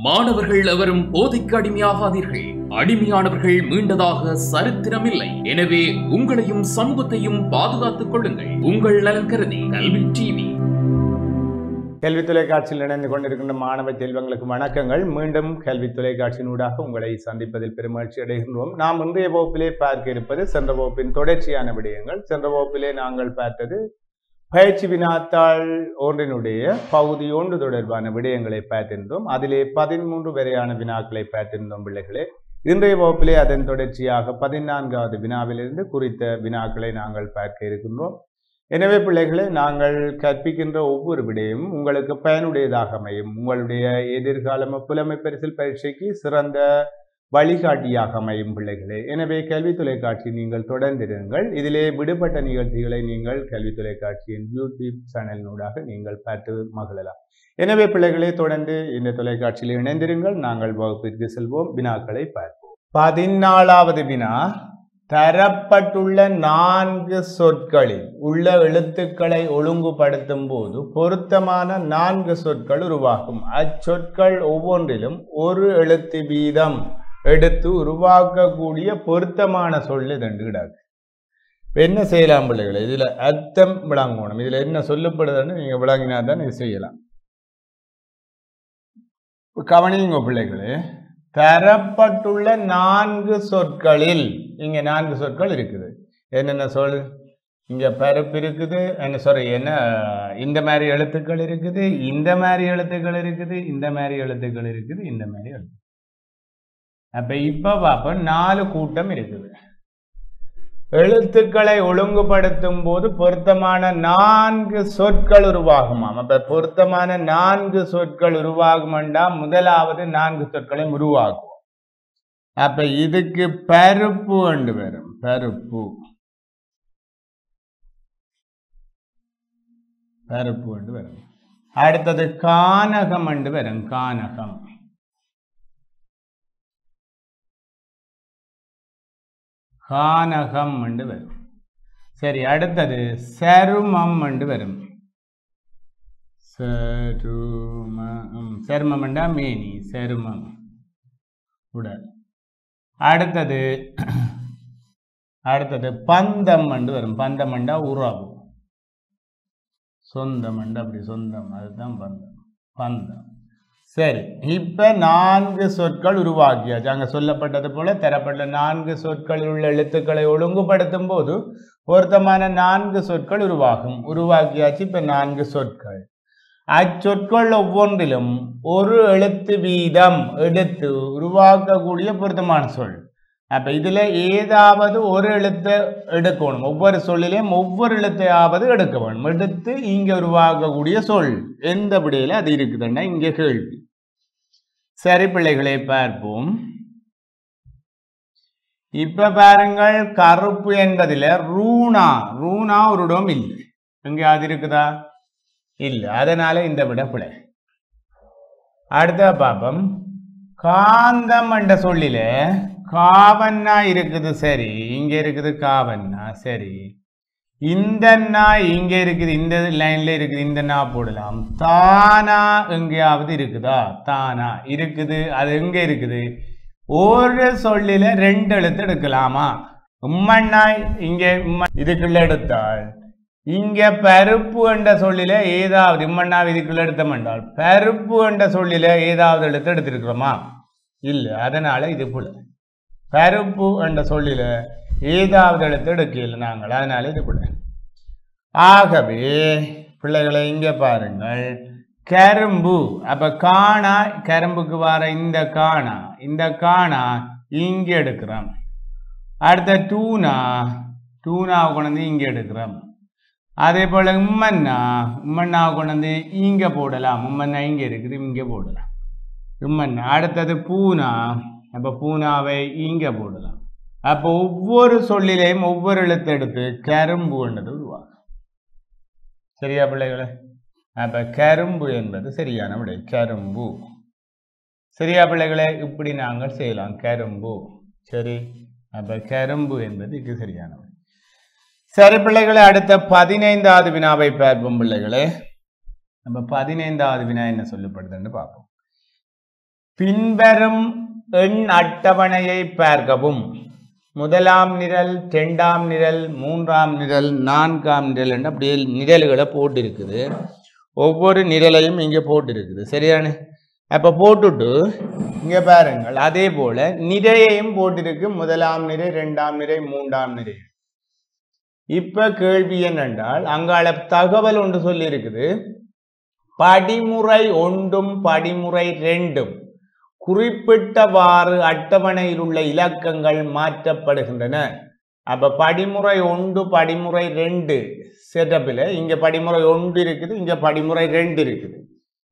மாணவர்கள் எவரும் போதைக்கு அடிமையாகாதீர்கள். அடிமையானவர்கள் மீண்டதாக சரித்திரமில்லை. எனவே உங்களையும் சமூகத்தையும் பாதுகாத்துக் கொள்ளுங்கள். உங்கள் நலன் கருதி கல்வி டிவி. கல்வி தொலைக்காட்சியில் இணைந்து கொண்டிருக்கின்ற மாணவ செல்வங்களுக்கு வணக்கங்கள். மீண்டும் கல்வி தொலைக்காட்சியினூடாக உங்களை சந்திப்பதில் பெருமகிழ்ச்சி அடைகின்றோம். நாம் இன்றைய வகுப்பிலே பார்க்க இருப்பது சென்ற வகுப்பின் தொடர்ச்சியான விடயங்கள். சென்ற வகுப்பிலே நாங்கள் பார்த்தது பயிற்சி வினாத்தாள் ஒன்றினுடைய பகுதி 1 தொடர்பான விடயங்களை பார்த்திருந்தோம். அதிலே 13 வரையான வினாக்களை பார்த்திருந்தோம் பிள்ளைகளே. இன்றைய வகுப்பிலே அதன் தொடர்ச்சியாக 14வது வினாவிலிருந்து குறித்த வினாக்களை நாங்கள் பார்க்க இருக்கின்றோம். எனவே பிள்ளைகளே, நாங்கள் கற்பிக்கின்ற ஒவ்வொரு விடயமும் உங்களுக்கு பயனுடையதாக அமையும். உங்களுடைய எதிர்கால புலமை பரிசில் பரீட்சைக்கு சிறந்த வழிகாட்டியாக அமையும் பிள்ளைகளே. எனவே கல்வி தொலைக்காட்சி நீங்கள் தொடர்ந்திருங்கள். இதிலே விடுபட்ட நிகழ்ச்சிகளை நீங்கள் கல்வி தொலைக்காட்சியின் யூடியூப் சேனலினூடாக நீங்கள் பார்த்து மகிழலாம். எனவே பிள்ளைகளே, தொடர்ந்து இந்த தொலைக்காட்சியில் இணைந்திருங்கள். நாங்கள் வகுப்பிற்கு செல்வோம். வினாக்களை பார்ப்போம். 14வது வினா, தரப்பட்டுள்ள 4 சொற்களில் உள்ள எழுத்துக்களை ஒழுங்குபடுத்தும் போது பொருத்தமான 4 சொற்கள் உருவாகும். அச்சொற்கள் ஒவ்வொன்றிலும் ஒரு எழுத்து வீதம் எடுத்து உருவாக்கக்கூடிய பொருத்தமான சொல் இதெண்டுடாது. என்ன செய்யலாம் பிள்ளைகளை? இதுல அர்த்தம் விளங்கணும். இதுல என்ன சொல்லப்படுதுன்னு நீங்க விளங்கினா தான் இது செய்யலாம். கவனிங்க பிள்ளைகளே, தரப்பட்டுள்ள 4 சொற்களில் இங்க 4 சொற்கள் இருக்குது. என்னென்ன சொல்? இங்க பருப்பு இருக்குது, என்ன இந்த மாதிரி எழுத்துக்கள் இருக்குது, இந்த மாதிரி எழுத்துக்கள் இருக்குது, இந்த மாதிரி எழுத்துக்கள் இருக்குது, இந்த மாதிரி எழுத்து. அப்ப இப்ப பார்ப்போம், 4 கூட்டம் இருக்குது. எழுத்துக்களை ஒழுங்குபடுத்தும் போது பொருத்தமான 4 சொற்கள் உருவாகுமாம். அப்ப பொருத்தமான 4 சொற்கள் உருவாகும்டா முதலாவது 4 சொற்களை உருவாக்குவோம். அப்ப இதுக்கு பருப்பு என்று வரும். பருப்பு பருப்பு என்று வரும். அடுத்தது கானகம் என்று வரும். கானகம். கானகம் என்று வரும். சரி, அடுத்தது சருமம் என்று வரும். சருமம். சருமம் என்றா மேனி. சருமம் உடல். அடுத்தது பந்தம் என்று வரும். பந்தம் என்றா உறவு. சொந்தம் என்றா அப்படி சொந்தம், அதுதான் பந்தம். பந்தம். சரி, இப்ப 4 சொற்கள் உருவாக்கியாச்சு. அங்க சொல்லப்பட்டது போல தரப்பட்ட 4 சொற்களில் உள்ள எழுத்துக்களை ஒழுங்குபடுத்தும் போது பொருத்தமான 4 சொற்கள் உருவாக்கியாச்சு. இப்ப 4 சொற்கள். அச்சொற்கள் ஒவ்வொன்றிலும் ஒரு எழுத்து வீதம் எடுத்து உருவாக்கக்கூடிய பொருத்தமான சொல். அப்ப இதுல ஏதாவது ஒரு எழுத்தை எடுக்கணும். ஒவ்வொரு சொல்லிலையும் ஒவ்வொரு எழுத்தையாவது எடுக்க வேணும். எடுத்து இங்க உருவாக்கக்கூடிய சொல் எந்த விடையில அது இருக்குதுன்னா இங்க கேள்வி. சரி பிள்ளைகளை, பார்ப்போம். இப்ப பாருங்கள், கருப்பு என்பதில் ரூணா ஒரு இடம் இல்லை. எங்கேயாவது இருக்குதா? இல்லை. அதனால இந்த விட பிள்ளை. அடுத்த பாப்பம், காந்தம் என்ற சொல்லில காவன்னா இருக்குது. சரி, இங்க இருக்குது காவன்னா. சரி, இந்த இங்க இருக்குது, இந்த லைன்ல இருக்குது, இந்த போடலாம். தானா எங்கேயாவது இருக்குதா? தானா இருக்குது. அது எங்க இருக்குது? ஒரு சொல்லில 2 எழுத்து எடுக்கலாமா? உம்மண்ணாய் இங்க இதுக்குள்ள எடுத்தால் இங்க பருப்பு என்ற சொல்லில ஏதாவது இம்மண்ணா இதுக்குள்ள எடுத்தோம்னால் பருப்பு என்ற சொல்லில ஏதாவது எழுத்து எடுத்திருக்கிறோமா? இல்லை. அதனால இது போல பருப்பு என்ற சொல்லில ஏதாவது எழுத்து எடுக்கல நாங்கள். அதனால இது போல. ஆகவே பிள்ளைகளை இங்க பாருங்கள், கரும்பு. அப்ப காணா, கரும்புக்கு வர இந்த காணா இங்க எடுக்கிறோம். அடுத்த டூனாவை கொண்டு இங்க எடுக்கிறோம். அதே போல உம்மன்னாவை கொண்டு இங்க போடலாம். உம்மன்னா இங்க இருக்குது, இங்க போடலாம். உம்மன்னா. அடுத்தது பூனா. அப்ப பூனாவை இங்க போடலாம். அப்போ ஒவ்வொரு சொல்லிலையும் ஒவ்வொரு எழுத்து எடுத்து கரும்பு என்பது உருவாகும். சரியா பிள்ளைகளே? அப்ப கரும்பு என்பது சரியான விடை. கரும்பு. சரியா பிள்ளைகளே? இப்படி நாங்கள் செய்யலாம். கரும்பு. சரி, அப்ப கரும்பு என்பது இது சரியான விடை. சரி பிள்ளைகளே, அடுத்த 15வது வினாவை பார்ப்போம் பிள்ளைகளே. நம்ம 15வது வினா என்ன சொல்லப்படுதுன்னு பார்ப்போம். பின்வரும் எண் அட்டவணையை பார்க்கவும். முதலாம் நிரல், இரண்டாம் நிரல், மூன்றாம் நிரல், நான்காம் நிரல் என்று அப்படியே நிரல்களை போட்டிருக்குது. ஒவ்வொரு நிரலையும் இங்கே போட்டிருக்குது. சரியானே? அப்போ போட்டுட்டு இங்கே பாருங்கள், அதே போல நிறையையும் போட்டிருக்கு. முதலாம் நிரை, இரண்டாம் நிரை, மூன்றாம் நிரை. இப்ப கேள்வி என்னென்றால், அங்கால தகவல் ஒன்று சொல்லி இருக்குது. படிமுறை ஒன்றும் படிமுறை ரெண்டும் குறிப்பிட்டவாறு அட்டவணையில் உள்ள இலக்கங்கள் மாற்றப்படுகின்றன. அப்ப படிமுறை ஒன்று படிமுறை ரெண்டு செட்டப்பில் இங்க படிமுறை ஒன்று இருக்குது, இங்க படிமுறை ரெண்டு இருக்குது.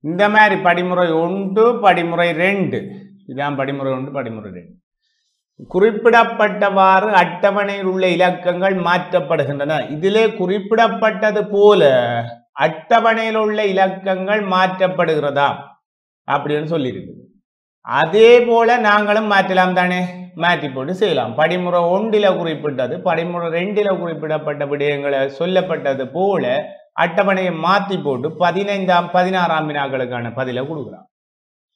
இந்த மாதிரி படிமுறை ஒன்று படிமுறை ரெண்டு, இதான் படிமுறை ஒன்று படிமுறை ரெண்டு. குறிப்பிடப்பட்டவாறு அட்டவணையில் உள்ள இலக்கங்கள் மாற்றப்படுகின்றன. இதிலே குறிப்பிடப்பட்டது போல அட்டவணையில் உள்ள இலக்கங்கள் மாற்றப்படுகிறதா அப்படின்னு சொல்லியிருக்கு. அதே போல நாங்களும் மாற்றலாம் தானே, மாற்றி போட்டு செய்யலாம். படிமுறை ஒன்றில குறிப்பிட்டது படிமுறை ரெண்டில குறிப்பிடப்பட்ட விடயங்களை சொல்லப்பட்டது போல அட்டவணையை மாற்றி போட்டு 15ஆம் 16ஆம் வினாக்களுக்கான பதிலை கொடுக்கலாம்.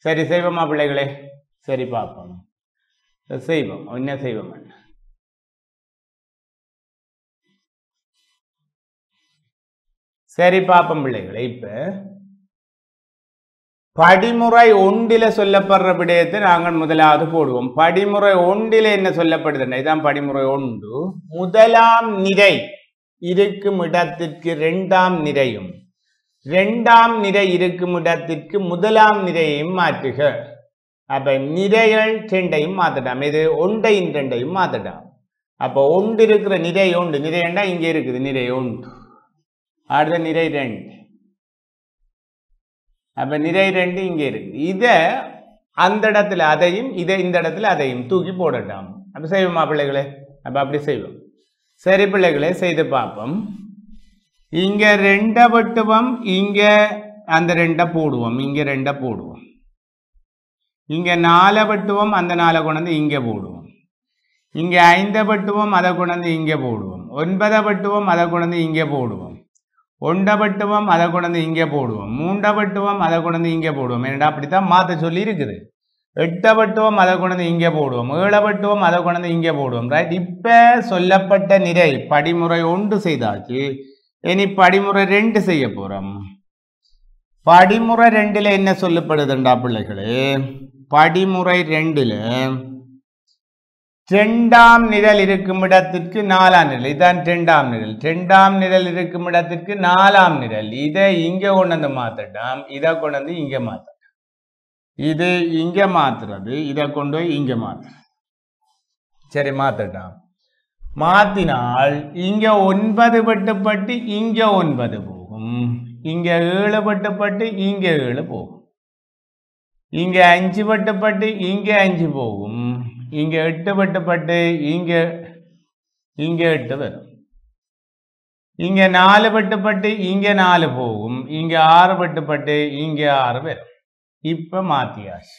சரி செய்வோமா பிள்ளைகளே? சரி பார்ப்போம், செய்வோம். என்ன செய்வோம்? சரி பார்ப்போம் பிள்ளைகளே. இப்ப படிமுறை ஒன்றில சொல்லப்படுற விடயத்தை நாங்கள் முதலாவது போடுவோம். படிமுறை ஒன்றில என்ன சொல்லப்படுதுன்னா, இதான் படிமுறை ஒன்று. முதலாம் நிரை இருக்கும் இடத்திற்கு இரண்டாம் நிரையும், இரண்டாம் நிரை இருக்கும் இடத்திற்கு முதலாம் நிரையையும் மாற்றுக. அப்ப நிறைகள் ரெண்டையும் மாத்தட்டாம். இது ஒன்றையும் ரெண்டையும் மாத்தட்டாம். அப்ப ஒன்று இருக்கிற நிரை ஒன்று, நிறையண்டா இங்க இருக்குது நிரை ஒன்று, அடுத்த நிரை ரெண்டு. அப்ப நிரை ரெண்டு இங்க இருக்கு. இத அந்த இடத்துல அதையும், இதை இந்த இடத்துல அதையும் தூக்கி போடட்டாம். அப்ப செய்வோமா பிள்ளைகளே? அப்ப அப்படி செய்வோம். சரி பிள்ளைகளே, செய்து பார்ப்போம். இங்க ரெண்டை வெட்டுவோம், இங்க அந்த ரெண்டை போடுவோம், இங்க ரெண்டை போடுவோம். இங்க 4 வெட்டுவோம், அந்த 4 கொண்டு இங்க போடுவோம். இங்க 5 வெட்டுவோம், அதை கொண்டு இங்க போடுவோம். 9 வெட்டுவோம், அதை கொண்டு இங்க போடுவோம். 1 வெட்டுவோம், அதை கொண்டு இங்க போடுவோம். 3 வெட்டுவோம், அதை கொண்டு இங்க போடுவோம். என்னடா அப்படித்தான் மாத்த சொல்லி இருக்குது. 8 வெட்டுவோம், அதை கொண்டு இங்க போடுவோம். 7 வெட்டுவோம், அதை கொண்டு இங்க போடுவோம். ரைட்? இப்ப சொல்லப்பட்ட நிரை படிமுறை ஒன்று செய்தாச்சு. இனி படிமுறை ரெண்டு செய்ய போறோம். படிமுறை ரெண்டுல என்ன சொல்லப்படுதுண்டா பிள்ளைகளே? படிமுறை ரெண்டுல இரண்டாம் நிரல் இருக்கும் இடத்திற்கு 4ஆம் நிரல், இதான் இரண்டாம் நிரல். இரண்டாம் நிரல் இருக்கும் இடத்திற்கு 4ஆம் நிரல். இதை இங்க கொண்டு வந்து மாத்தட்டாம், இதை கொண்டு வந்து இங்க மாத்த. இது இங்க மாத்துறது, இதை கொண்டு போய் இங்க மாத்து. சரி மாத்தட்டாம். மாத்தினால் இங்க 9 வெட்டுப்பட்டு இங்க 9 போகும். இங்க 7 வெட்டுப்பட்டு இங்க 7 போகும். இங்க 5 வெட்டுப்பட்டு இங்க 5 போகும். இங்க 8 வெட்டுப்பட்டு இங்க 8 வரும். இங்க 4 வெட்டுப்பட்டு இங்க 4 போகும். இங்க 6 வெட்டுப்பட்டு இங்க 6 வரும். இப்ப மாத்தியாச்சு,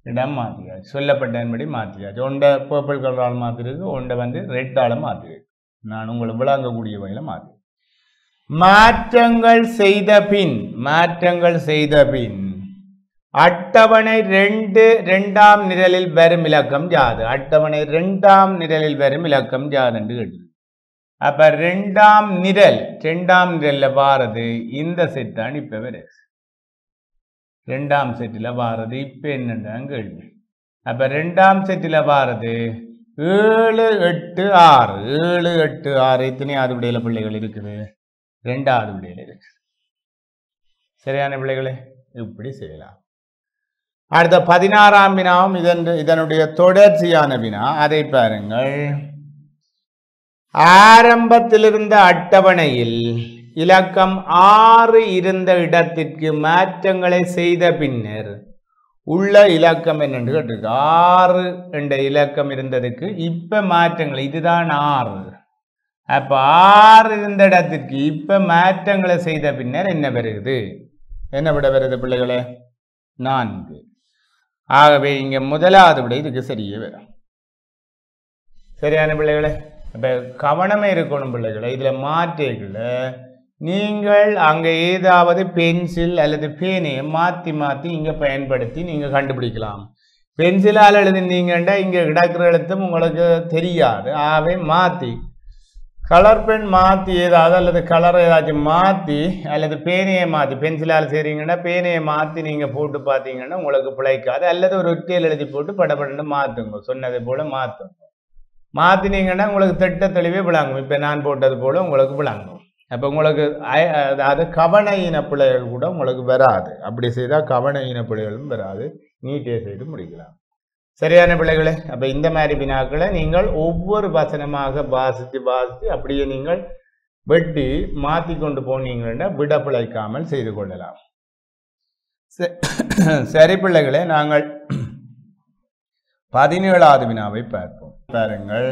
இடம் மாத்தியாச்சு, சொல்லப்பட்டபடி மாத்தியாச்சு. ஒன்றை பர்பிள் கலரால் மாத்திருக்கு, ஒன்றை வந்து ரெட்டால மாத்திருக்கு. நான் உங்களை விளங்கக்கூடிய வகையில மாத்தி மாற்றங்கள் செய்த பின் அட்டவணை 2 இரண்டாம் நிரலில் வரும் இலக்கம் யாது? அட்டவணை 2ஆம் நிரலில் வரும் இலக்கம் யாது என்று கேட்டு. அப்ப இரண்டாம் நிரல்ல வாரது இந்த செட் தான். இப்ப வருது இரண்டாம் செட்டில் வாரது. இப்ப என்னன்னு கேள்வி. அப்ப இரண்டாம் செட்டில் வாரது 7 8 6 7 8 6. எத்தனையாவது விடையில பிள்ளைகள் இருக்குது? 2வது விடையில இருக்கு. சரியான பிள்ளைகளே? இப்படி செய்யலாம். அடுத்த 16ஆம் வினாவும் இதனுடைய தொடர்ச்சியான வினா. அதை பாருங்கள். ஆரம்பத்தில் இருந்த அட்டவணையில் இலக்கம் 6 இருந்த இடத்திற்கு மாற்றங்களை செய்த பின்னர் உள்ள இலக்கம் என்னென்று கேட்டிருக்கு. 6 என்ற இலக்கம் இருந்ததுக்கு இப்ப மாற்றங்கள், இதுதான் 6. அப்ப 6 இருந்த இடத்திற்கு இப்ப மாற்றங்களை செய்த பின்னர் என்ன வருகிறது? என்ன விட வருது பிள்ளைகளே? 4. ஆகவே இங்க முதலாவது விட இதுக்கு சரியே வரும். சரியான பிள்ளைகளே? அப்ப கவனமே இருக்கணும் பிள்ளைகளே. இதுல மாற்றேக்குள்ள நீங்கள் அங்கே ஏதாவது பென்சில் அல்லது பேனையை மாற்றி மாற்றி இங்கே பயன்படுத்தி நீங்கள் கண்டுபிடிக்கலாம். பென்சிலால் எழுதினீங்கன்னா இங்கே கிடக்கிற எழுத்தும் உங்களுக்கு தெரியாது. ஆகவே மாற்றி கலர் பென் மாற்றி ஏதாவது அல்லது கலர் ஏதாச்சும் மாற்றி அல்லது பேனையை மாற்றி பென்சிலால் செய்கிறீங்கன்னா பேனையை மாற்றி நீங்கள் போட்டு பார்த்தீங்கன்னா உங்களுக்கு பிழைக்காது. அல்லது ஒரு ஒற்றையில் எழுதி போட்டு படப்படன்னு மாற்றுங்க. சொன்னதை போல் மாற்றுங்க. மாற்றினீங்கன்னா உங்களுக்கு திட்ட தெளிவே விளங்கும். இப்போ நான் போட்டது போல் உங்களுக்கு விளங்கும். அப்போ உங்களுக்கு அதாவது கவன இன பிழைகள் கூட உங்களுக்கு வராது. அப்படி செய்தால் கவன இன பிழைகளும் வராது. நீட்டே செய்து முடிக்கலாம். சரியான பிள்ளைகளே, அப்போ இந்த மாதிரி வினாக்களை நீங்கள் ஒவ்வொரு வசனமாக வாசித்து அப்படியே நீங்கள் வெட்டி மாற்றி கொண்டு போனீங்கன்னா விட பிழைக்காமல் செய்து கொள்ளலாம். சரி பிள்ளைகளே, நாங்கள் 17வது வினாவை பார்ப்போம். பாருங்கள்,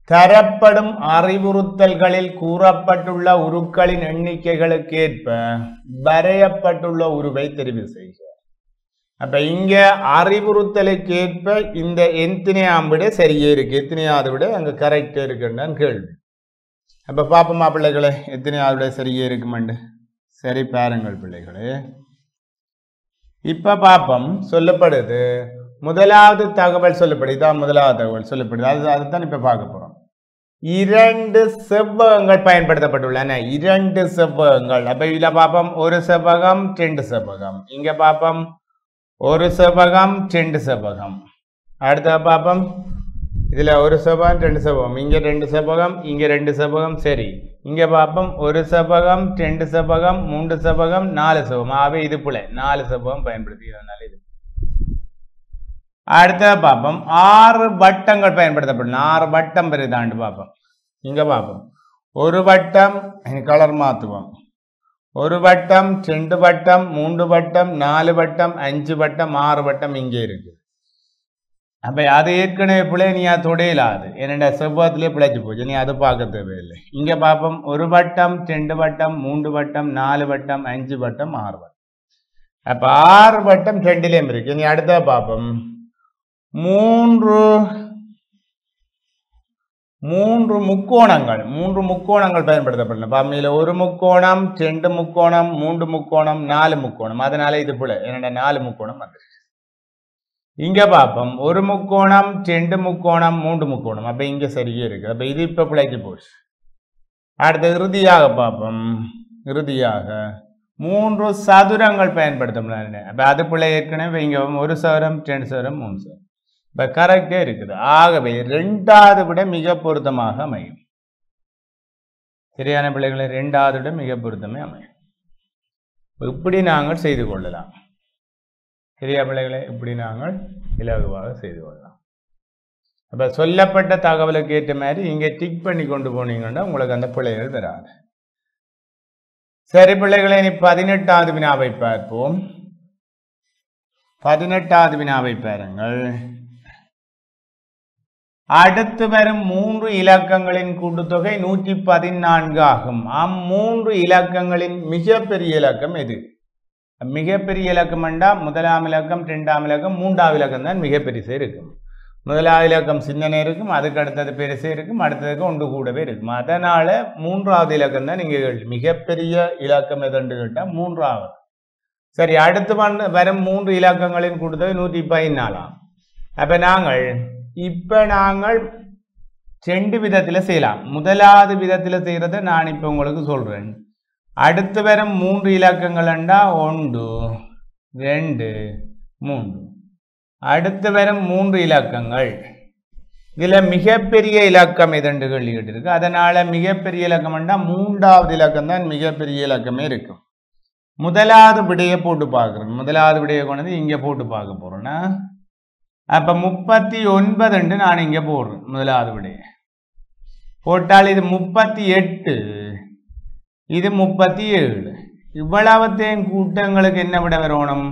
தரப்படும் அறிவுறுத்தல்களில் கூறப்பட்டுள்ள உருக்களின் எண்ணிக்கைகளுக்கு ஏற்ப வரையப்பட்டுள்ள உருவை தெரிவு செய்க. அப்ப இங்க அறிவுறுத்தலுக்கு ஏற்ப இந்த எத்தனையாம் விட சரியே இருக்கு, எத்தனையாவது விட அங்க கரெக்டா இருக்குன்னு கேள்வி. அப்ப பாப்போமா பிள்ளைகளே, எத்தனையாவது விட சரியே இருக்குமெண்டு. சரி பாருங்கள் பிள்ளைகளே, இப்ப பாப்போம். சொல்லப்படுது முதலாவது தகவல் சொல்லப்படுது. இதான் முதலாவது தகவல் சொல்லப்படுது. அதுதான் இப்ப பார்க்க போறோம். 2 செவ்வகங்கள் பயன்படுத்தப்பட்டுள்ளன. 2 செவ்வகங்கள். அப்ப இதுல பாப்போம் ஒரு செவ்வகம் 2 செவ்வகம். இங்க பாப்போம் ஒரு செவ்வகம் 2 செவ்வகம். அடுத்த பாப்போம் இதுல ஒரு செவ்வகம் 2 செவ்வகம். இங்க 2 செவ்வகம், இங்க 2 செவ்வகம். சரி, இங்க பாப்போம் ஒரு செவ்வகம் 2 செவ்வகம் 3 செவ்வகம் 4 செவ்வகம். ஆகவே இது போல 4 செவ்வகம் பயன்படுத்தியதுனால இது. அடுத்த பாப்போம் 6 வட்டங்கள் பயன்படுத்தப்படும். 6 வட்டம் பெரிதாண்டு பாப்போம். இங்க பாப்போம் ஒரு வட்டம், கலர் மாத்துவோம். ஒரு வட்டம் 2 வட்டம் 3 வட்டம் 4 வட்டம் 5 வட்டம் 6 வட்டம் இங்கே இருக்கு. அப்ப அது ஏற்கனவே பிள்ளை நீ தொடையிலாது, என்னோட செவ்வகத்திலே பிழைச்சு போச்சு, நீ அது பார்க்க தேவையில்லை. இங்க பாப்போம் ஒரு வட்டம் 2 வட்டம் 3 வட்டம் 4 வட்டம் 5 வட்டம் 6 வட்டம். அப்ப 6 வட்டம் 2லேயும் இருக்கு. நீ அடுத்த பாப்போம் மூன்று முக்கோணங்கள் பயன்படுத்தப்படணும். பாமையில ஒரு முக்கோணம் 2 முக்கோணம் 3 முக்கோணம் 4 முக்கோணம். அதனால இது போல என்னோட 4 முக்கோணம் வந்துருச்சு. இங்க பாப்போம் ஒரு முக்கோணம் 2 முக்கோணம் 3 முக்கோணம். அப்ப இங்க சரியே இருக்கு. அப்ப இது இப்ப பிழைச்சு போச்சு. அடுத்து இறுதியாக பாப்போம். இறுதியாக 3 சதுரங்கள் பயன்படுத்தப்படும். அப்ப அது பிள்ளை ஏற்கனவே இங்க ஒரு சதுரம் 2 சதுரம் 3 சதுரம். இப்ப கரெக்டே இருக்குது. ஆகவே 2வது விட மிக பொருத்தமாக அமையும். சரியான பிள்ளைகளை 2வது விட மிக பொருத்தமே அமையும். இப்படி நாங்கள் செய்து கொள்ளலாம். சரியா பிள்ளைகளை, இப்படி நாங்கள் இலகுவாக செய்து கொள்ளலாம். அப்ப சொல்லப்பட்ட தகவலுக்கு ஏற்ற மாதிரி இங்க டிக் பண்ணி கொண்டு போனீங்கன்னா உங்களுக்கு அந்த பிள்ளைகள் வராது. சரி பிள்ளைகளை, இனி 18வது வினாவை பார்ப்போம். 18வது வினாவை பாருங்கள். அடுத்து வரும் 3 இலக்கங்களின் கூட்டுத்தொகை 114 ஆகும். 3 இலக்கங்களின் மிகப்பெரிய இலக்கம் எது? மிகப்பெரிய இலக்கம் என்றா முதலாம் இலக்கம் 2ஆம் இலக்கம் 3ஆவது இலக்கம் தான் மிகப்பெரிய இருக்கும். முதலாவது இலக்கம் சின்னனே இருக்கும், அதுக்கு அடுத்தது பெருசே இருக்கும், அடுத்ததுக்கு ஒன்று கூடவே இருக்கும். அதனால 3ஆவது இலக்கம் தான் நீங்க மிகப்பெரிய இலக்கம் எதுன்னு கேட்டா 3ஆவது. சரி, அடுத்து வரும் 3 இலக்கங்களின் கூட்டுத்தொகை 114. அப்ப நாங்கள் நாங்கள் 2 விதத்துல செய்யலாம். முதலாவது விதத்துல செய்யறத நான் இப்ப உங்களுக்கு சொல்றேன். அடுத்து வரும் 3 இலக்கங்கள் என்றா 1 2 3. அடுத்து வரும் 3 இலக்கங்கள் இதுல மிகப்பெரிய இலக்கம் எதுன்னு கேள்வி கேட்டிருக்கு. அதனால மிகப்பெரிய இலக்கம் என்றா 3ஆவது இலக்கம் தான் மிகப்பெரிய இலக்கமே இருக்கும். முதலாவது விடையை போட்டு பார்க்கிறேன். முதலாவது விடையை கொண்டு இங்க போட்டு பார்க்க போறேன்னா அப்ப 39 என்று நான் இங்க போடுறேன். முதலாவது விடைய போட்டால் இது 38, இது 37. இவ்வளவத்தையும் கூட்டங்களுக்கு என்ன விட வரணும்?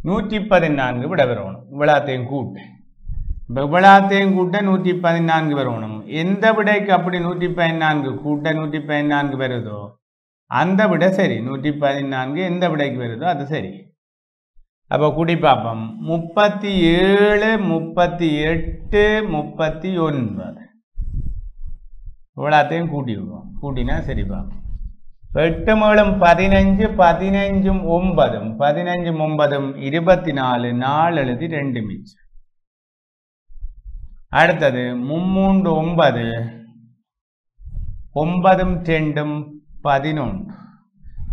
114 விட வரணும். இவ்வளத்தையும் கூட்டு இவ்வளத்தையும் கூட்ட 114 வரணும். எந்த விடைக்கு அப்படி 114 கூட்ட 114 வருதோ அந்த விட சரி. 114 எந்த விடைக்கு வருதோ அது சரி. அப்ப கூட்டி பார்ப்போம். 37 38 39 இவ்வளத்தையும் கூட்டி விடுவோம். கூட்டினா சரி பார்ப்போம். 8 மேலும் 15 15 9 15 9 24 4 எழுதி 2 மிச்சம். அடுத்தது 3 9 9 2 11.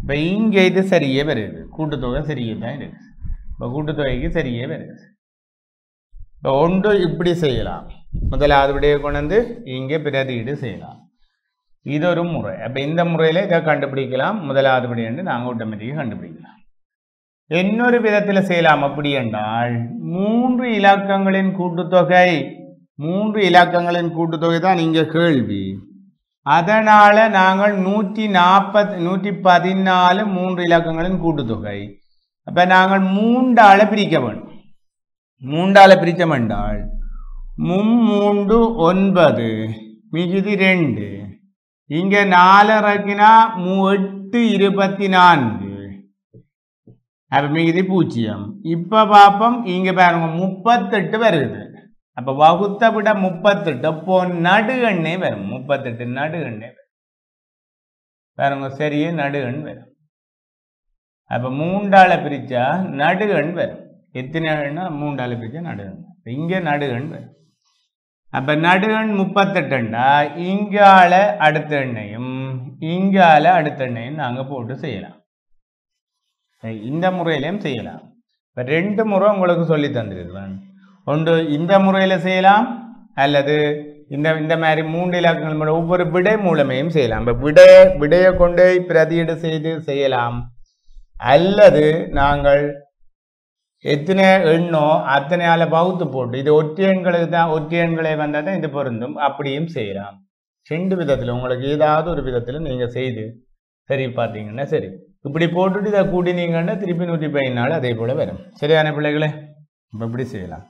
இப்போ இங்கே இது சரியே வருது, கூட்டுத்தொகை சரியே தான் இருக்குது. இப்போ கூட்டுத்தொகைக்கு சரியே வருது. இப்போ ஒன்று இப்படி செய்யலாம், முதலாவது விடையை கொண்டு வந்து இங்கே பிரதியீடு செய்யலாம். இது ஒரு முறை. அப்போ இந்த முறையில் இதை கண்டுபிடிக்கலாம். முதலாவது விடை என்று நாங்கள் ஆட்டோமேட்டிக்காக கண்டுபிடிக்கலாம். இன்னொரு விதத்தில் செய்யலாம். அப்படி என்றால் 3 இலக்கங்களின் கூட்டுத்தொகை, 3 இலக்கங்களின் கூட்டுத்தொகை தான் இங்கே கேள்வி. அதனால நாங்கள் 114 3 இலக்கங்களின் கூட்டுத்தொகை. அப்ப நாங்கள் 3ஆல பிரிக்க வேண்டும். 3ஆல பிரிச்சோம் என்றால் 3 9 மிகுதி 2, இங்க 4 இறக்கினா 8 24, அப்ப மிகுதி 0. இப்ப பாப்போம், இங்க பாருங்க 38 வருது. அப்ப வகுத்த விட 38, அப்போ நடு எண்ணே வரும். 38 நடு எண்ணே வரும் பாருங்க, சரியே நடு எண் வரும். அப்ப 3ஆல பிரிச்சா நடு எண் வரும். எத்தனை எண்ணா 3ஆல பிரிச்சா நடு எண், இங்க நடு எண் வரும். அப்ப நடு எண் 38ண்டா இங்கால அடுத்த எண்ணையும் இங்கால அடுத்த எண்ணையும் நாங்க போட்டு செய்யலாம். இந்த முறையிலையும் செய்யலாம். இப்ப 2 முறை உங்களுக்கு சொல்லி தந்திருக்கிறேன். ஒன்று இந்த முறையில் செய்யலாம், அல்லது இந்த மாதிரி 3 இலக்கங்கள் ஒவ்வொரு விடை மூலமையும் செய்யலாம். இப்போ விடையை கொண்டு பிரதியீடு செய்து செய்யலாம், அல்லது நாங்கள் எத்தனை எண்ணோ அத்தனையால வகுத்து போட்டு இது ஒற்றை எண்களுக்கு தான், ஒற்றை எண்களை வந்தால் தான் இது பொருந்தும், அப்படியும் செய்யலாம். 2 விதத்தில் உங்களுக்கு ஏதாவது ஒரு விதத்தில் நீங்கள் செய்து சரி பார்த்தீங்கன்னா சரி. இப்படி போட்டுட்டு இதை கூட்டினீங்கன்னா திருப்பி 114 அதே போல் வரும். சரியான பிள்ளைகளே? இப்போ இப்படி செய்யலாம்.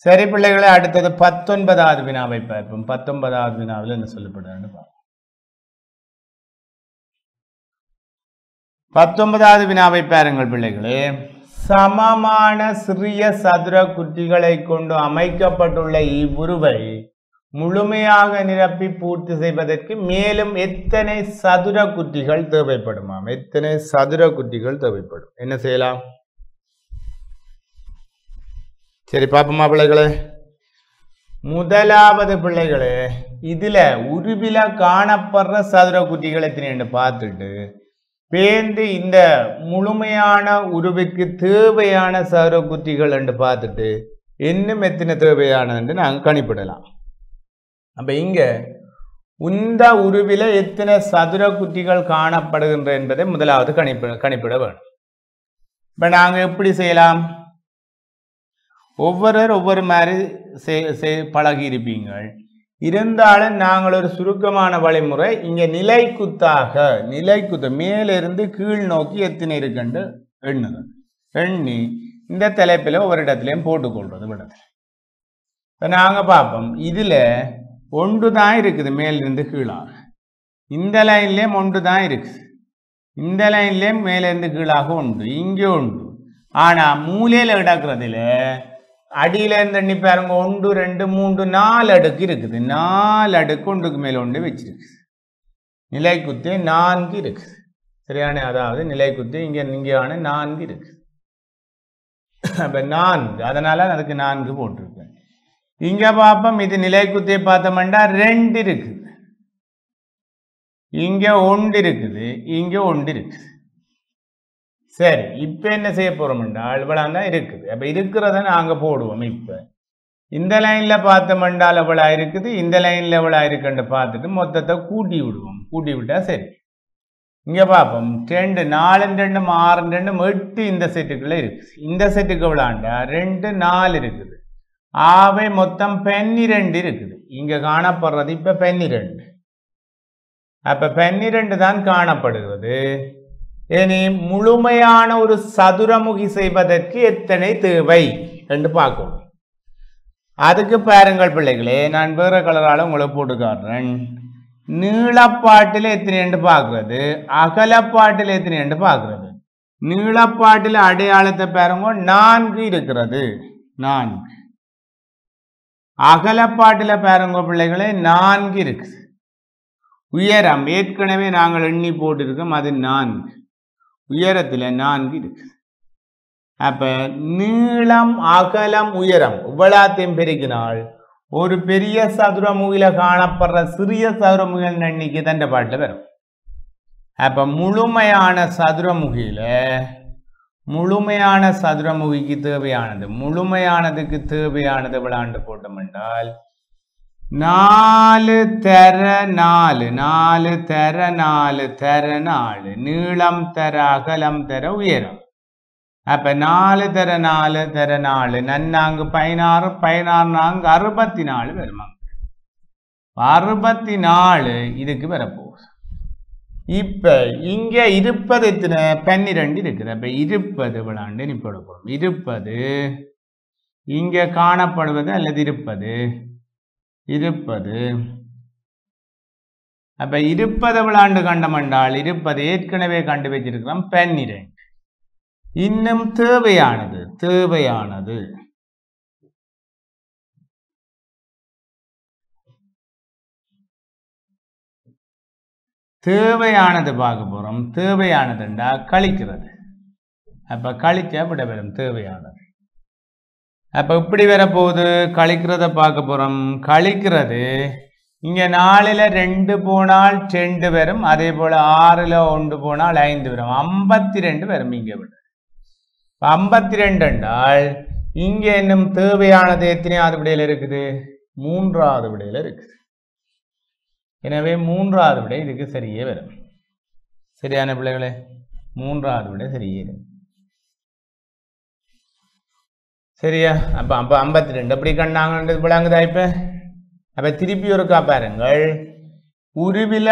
சரி பிள்ளைகளே, அடுத்தது 19வது வினாவை பார்ப்போம். 19வது வினாவில் என்ன சொல்லப்படுறான்னு பார்ப்போம். 19வது வினாவை பாருங்கள் பிள்ளைகளே. சமமான சிறிய சதுர குற்றிகளை கொண்டு அமைக்கப்பட்டுள்ள இவ்வுருவை முழுமையாக நிரப்பி பூர்த்தி செய்வதற்கு மேலும் எத்தனை சதுர குற்றிகள் தேவைப்படுமாம்? எத்தனை சதுர குற்றிகள் தேவைப்படும்? என்ன செய்யலாம்? சரி பாப்போமா பிள்ளைகளே. முதலாவது பிள்ளைகளே, இதுல உருவில காணப்படுற சதுர குற்றிகள் எத்தனை பார்த்துட்டு பேந்து இந்த முழுமையான உருவுக்கு தேவையான சதுர குற்றிகள் என்று பார்த்துட்டு இன்னும் எத்தனை தேவையானது நாங்கள் கணிப்பிடலாம். அப்ப இங்க இந்த உருவில எத்தனை சதுர குற்றிகள் காணப்படுகின்ற என்பதை முதலாவது கணிப்பிட வேணும். இப்ப நாங்க எப்படி செய்யலாம்? ஒவ்வொரு மாதிரி பழகி இருப்பீங்கள். இருந்தாலும் நாங்கள் ஒரு சுருக்கமான வழிமுறை, இங்க நிலைக்குத்த மேலிருந்து கீழ் நோக்கி எத்தனை இருக்குன்னு எண்ணி இந்த தலைப்பில் ஒவ்வொரு இடத்துலையும் போட்டுக்கொள்றது விடத்தில். இப்போ நாங்கள் பார்ப்போம், இதுல 1 தான் இருக்குது மேலிருந்து கீழாக. இந்த லைன்லேயும் 1 தான் இருக்குது. இந்த லைன்லேயும் மேலிருந்து கீழாக 1, இங்கே 1. ஆனா மூலையில கிடக்கிறதுல அடியில இருந்து எண்ணி பாருங்க, 1 2 3 4 அடுக்கு இருக்குது. 4 அடுக்கு ஒன்றுக்கு மேல ஒன்று வச்சிருக்கு. நிலைக்குத்து 4 இருக்குது. சரியான, அதாவது நிலைக்குத்து இங்கேயான 4 இருக்கு. அப்ப 4, அதனால அதுக்கு 4 போட்டிருக்கேன். இங்க பார்ப்போம், இது நிலைக்குத்தியை பார்த்தோம்னா 2 இருக்குது. இங்க 1 இருக்குது, இங்க 1 இருக்குது. சரி, இப்ப என்ன செய்ய போறோம் என்றால் இவ்வளவு தான் இருக்குது. அப்ப இருக்கிறத நாங்க போடுவோம். இப்ப இந்த லைன்ல பார்த்தோம்னால் எவ்வளோ இருக்குது, இந்த லைன்ல எவ்வளோ இருக்குன்னு பார்த்துட்டு மொத்தத்தை கூட்டி விடுவோம். கூட்டி விட்டா சரி. இங்க பார்ப்போம், 2 4 2 6 2 8 இந்த செட்டுக்குள்ள இருக்கு. இந்த செட்டுக்கு எவ்வளோண்டா 2 4 இருக்குது. ஆவை மொத்தம் 12 இருக்குது. இங்க காணப்படுறது இப்ப 12. அப்ப 12 தான் காணப்படுகிறது. இனி முழுமையான ஒரு சதுரமுகி செய்வதற்கு எத்தனை தேவை என்று பார்க்கணும். அதுக்கு பாருங்கள் பிள்ளைகளே, நான் வேற கலரால உங்களை போட்டு காட்டுறேன். நீளப்பாட்டில் எத்தனை என்று பார்க்கறது, அகலப்பாட்டில் எத்தனை என்று பார்க்கறது. நீளப்பாட்டில் அடையாளத்தை பாருங்க, 4 இருக்கிறது. 4. அகலப்பாட்டில் பாருங்க பிள்ளைகளே, 4 இருக்குது. உயரம் ஏற்கனவே நாங்கள் எண்ணி போட்டிருக்கோம், அது 4. உயரத்தில் 4 இருக்கு. அப்ப நீளம் அகலம் உயரம் இவ்வளத்தையும் பெருக்கினால் ஒரு பெரிய சதுரமுகில காணப்படுற சிறிய சதுரமுகில் எண்ணிக்கை தண்ட பாட்டில் வரும். அப்ப முழுமையான சதுரமுகிக்கு தேவையானது, முழுமையானதுக்கு தேவையானது விளாண்டு போட்டோம் என்றால் 4 தர 4 4 தர 4 தர 4 நீளம் தர அகலம் தர உயரம். அப்ப 4 தர 4 தர 4 நன்னாங்கு 16 16 நான்கு 64 வருமாங்க. 64 இதுக்கு வரப்போகுது. இப்ப இங்க இருப்பது எத்தனை? 12 இருக்குது. அப்ப 20 விளாண்டு நீ போட போறோம். 20 இங்க காணப்படுவது அல்லது இருப்பது அப்ப 20 விளாண்டு கண்டமென்றால் 20 ஏற்கனவே கண்டு வச்சிருக்கிறோம் 12. இன்னும் தேவையானது பார்க்க போறோம். தேவையானதுண்டா கழிக்கிறது. அப்ப கழிச்சா விட வரும் தேவையானது. அப்ப இப்படி வரப்போகுது. கழிக்கிறத பார்க்க போறோம். கழிக்கிறது இங்க 4ல் 2 போனால் 2 வரும். அதே போல 6ல் 1 போனால் 5 வரும். 52 வரும். இங்க விட 52 என்றால் இங்க இன்னும் தேவையானது எத்தனையாவது விடையில இருக்குது? 3வது விடையில இருக்குது. எனவே 3வது விடை இதுக்கு சரியே வரும். சரியான பிள்ளைகளே, 3வது விடை சரியே வரும். சரியா? அப்ப 52 அப்படி கண்டாங்க விளங்குதா? அப்ப திருப்பி ஒருக்கா பாருங்கள். உருவில